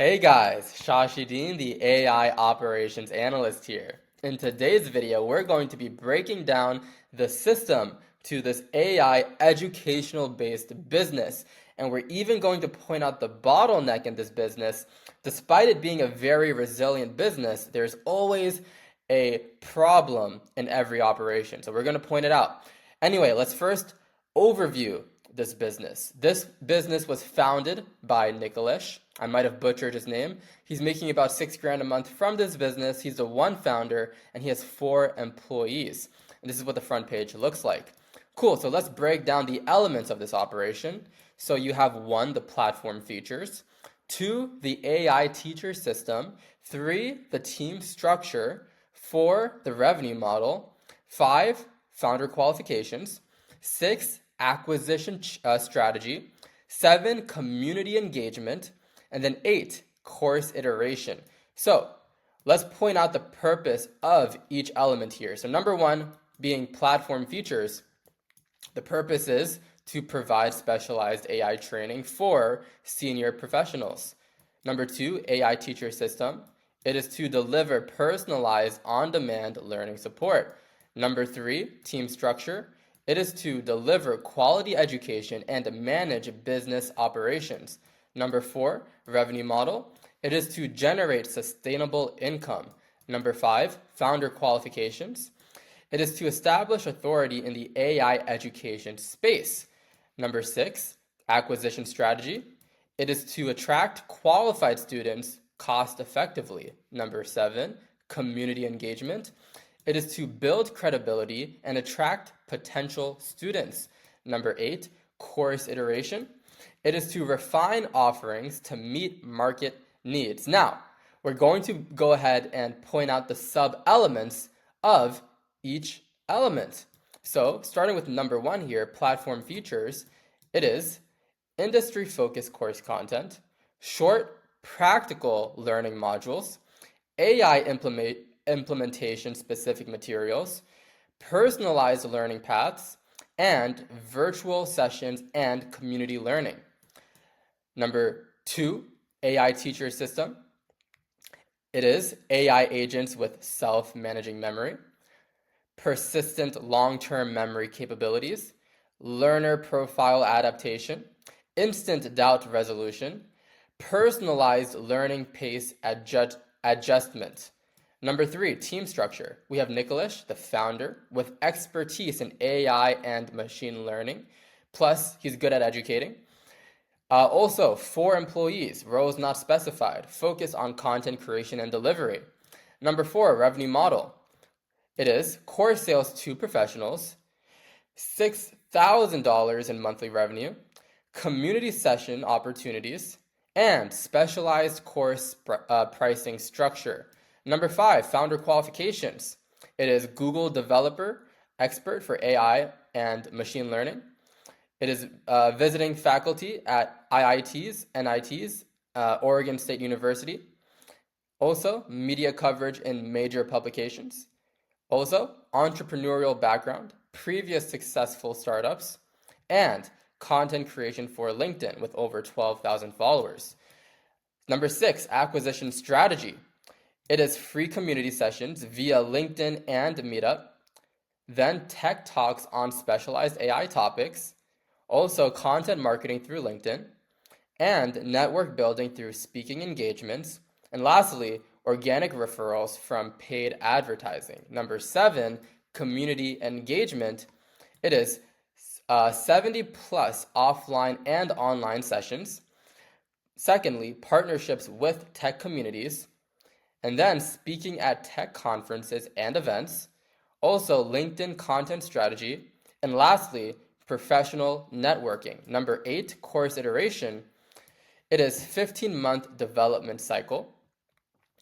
Hey guys, Shashideen, the AI Operations Analyst here. In today's video, we're going to be breaking down the system to this AI educational-based business. And we're even going to point out the bottleneck in this business. Despite it being a very resilient business, there's always a problem in every operation. So we're going to point it out. Anyway, let's first overview this business. This business was founded by Nikolish. I might have butchered his name. He's making about 6 grand a month from this business. He's the one founder and he has 4 employees. And this is what the front page looks like. Cool, so let's break down the elements of this operation. So you have 1, the platform features, 2, the AI teacher system, 3, the team structure, 4, the revenue model, 5, founder qualifications, 6, acquisition strategy, 7, community engagement, and then 8, course iteration. So let's point out the purpose of each element here. So number 1 being platform features. The purpose is to provide specialized AI training for senior professionals. Number 2, AI teacher system. It is to deliver personalized on-demand learning support. Number 3, team structure. It is to deliver quality education and manage business operations. Number 4, revenue model. It is to generate sustainable income. Number 5, founder qualifications. It is to establish authority in the AI education space. Number 6, acquisition strategy. It is to attract qualified students cost effectively. Number 7, community engagement. It is to build credibility and attract potential students. Number 8, course iteration. It is to refine offerings to meet market needs. Now, we're going to go ahead and point out the sub-elements of each element. So, starting with number 1 here, platform features, it is industry-focused course content, short practical learning modules, AI implementation specific materials, personalized learning paths, and virtual sessions and community learning. Number 2, AI teacher system. It is AI agents with self-managing memory, persistent long-term memory capabilities, learner profile adaptation, instant doubt resolution, personalized learning pace adjustment. Number 3, team structure. We have Nikolish, the founder, with expertise in AI and machine learning. Plus, he's good at educating. Also, 4 employees, roles not specified, focus on content creation and delivery. Number 4, revenue model. It is course sales to professionals, $6,000 in monthly revenue, community session opportunities, and specialized course pricing structure. Number 5, founder qualifications. It is Google developer expert for AI and machine learning. It is visiting faculty at IITs, NITs, Oregon State University. Also, media coverage in major publications. Also, entrepreneurial background, previous successful startups, and content creation for LinkedIn with over 12,000 followers. Number 6, acquisition strategy. It is free community sessions via LinkedIn and Meetup, then tech talks on specialized AI topics, also content marketing through LinkedIn, and network building through speaking engagements, and lastly, organic referrals from paid advertising. Number 7, community engagement. It is 70 plus offline and online sessions. Secondly, partnerships with tech communities. And then speaking at tech conferences and events. Also, LinkedIn content strategy. And lastly, professional networking. Number 8, course iteration. It is 15-month development cycle.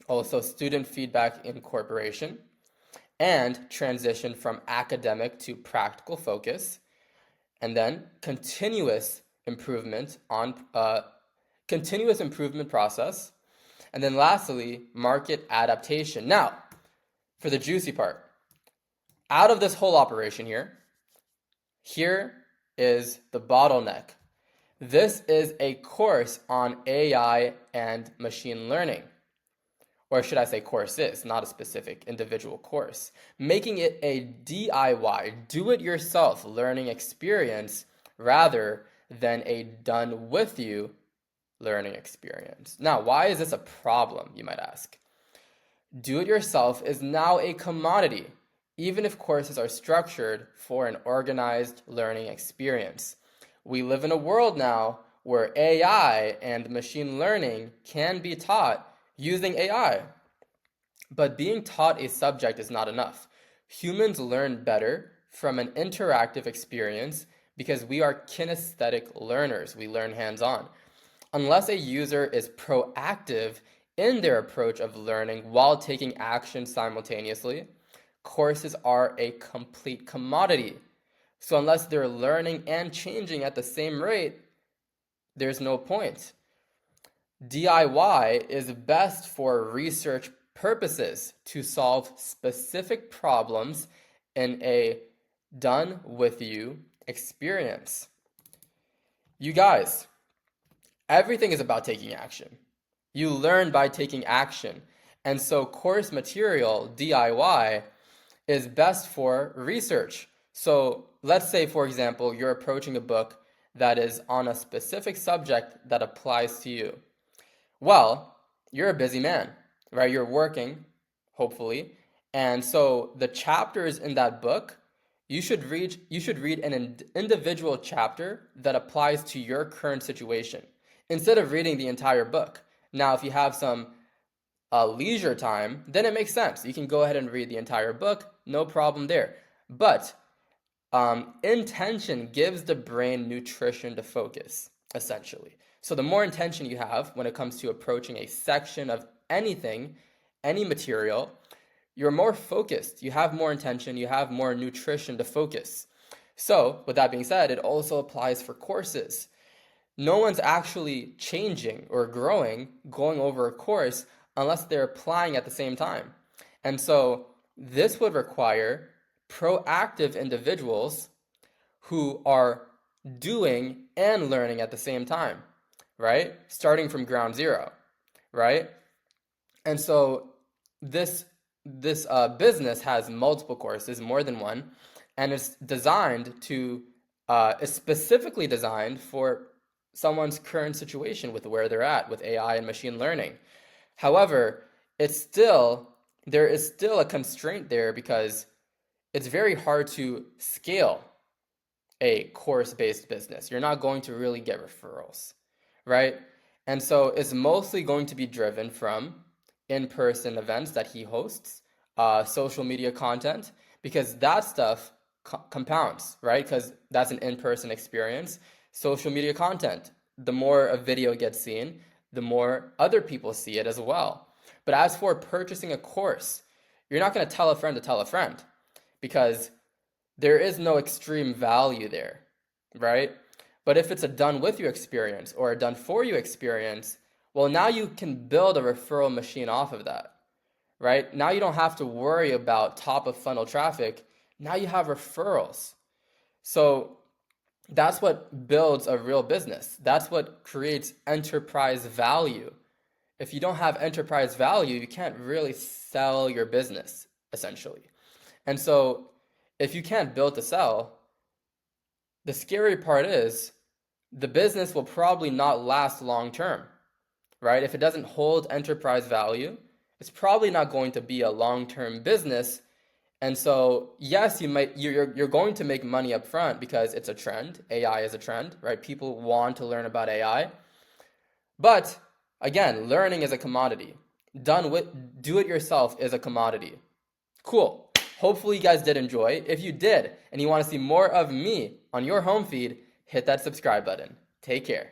Also, student feedback incorporation, and transition from academic to practical focus, and then continuous improvement process, and then lastly, market adaptation. Now, for the juicy part, out of this whole operation here is the bottleneck. This is a course on AI and machine learning. Or should I say courses, not a specific individual course. Making it a DIY, do-it-yourself learning experience rather than a done-with-you learning experience. Now, why is this a problem, you might ask? Do-it-yourself is now a commodity, even if courses are structured for an organized learning experience. We live in a world now where AI and machine learning can be taught using AI. But being taught a subject is not enough. Humans learn better from an interactive experience because we are kinesthetic learners. We learn hands-on. Unless a user is proactive in their approach of learning while taking action simultaneously, courses are a complete commodity. So unless they're learning and changing at the same rate, there's no point. DIY is best for research purposes to solve specific problems in a done-with-you experience. You guys, everything is about taking action. You learn by taking action. And so course material, DIY, is best for research. So let's say, for example, you're approaching a book that is on a specific subject that applies to you. Well, you're a busy man, right? You're working, hopefully. And so the chapters in that book, you should read an individual chapter that applies to your current situation instead of reading the entire book. Now, if you have some leisure time, then it makes sense. You can go ahead and read the entire book, no problem there. But intention gives the brain nutrition to focus, essentially. So the more intention you have when it comes to approaching a section of anything, any material, you're more focused. You have more intention, you have more nutrition to focus. So with that being said, it also applies for courses. No one's actually changing or growing, going over a course, unless they're applying at the same time. And so this would require proactive individuals who are doing and learning at the same time, right? Starting from ground zero, right? And so this business has multiple courses, more than one, and it's specifically designed for someone's current situation with where they're at with AI and machine learning. However, there is still a constraint there because it's very hard to scale a course-based business. You're not going to really get referrals, right? And so it's mostly going to be driven from in-person events that he hosts, social media content, because that stuff compounds, right? Because that's an in-person experience. Social media content, the more a video gets seen, the more other people see it as well. But as for purchasing a course, you're not going to tell a friend because there is no extreme value there, right? But if it's a done with you experience or a done for you experience, well, now you can build a referral machine off of that, right? Now you don't have to worry about top of funnel traffic. Now you have referrals. So that's what builds a real business. That's what creates enterprise value. If you don't have enterprise value, you can't really sell your business, essentially. And so if you can't build to sell, the scary part is the business will probably not last long term, right? If it doesn't hold enterprise value, it's probably not going to be a long-term business. And so, yes, you're going to make money up front because it's a trend. AI is a trend, right? People want to learn about AI. But again, learning is a commodity. Do it yourself is a commodity. Cool. Hopefully you guys did enjoy. If you did and you want to see more of me on your home feed, hit that subscribe button. Take care.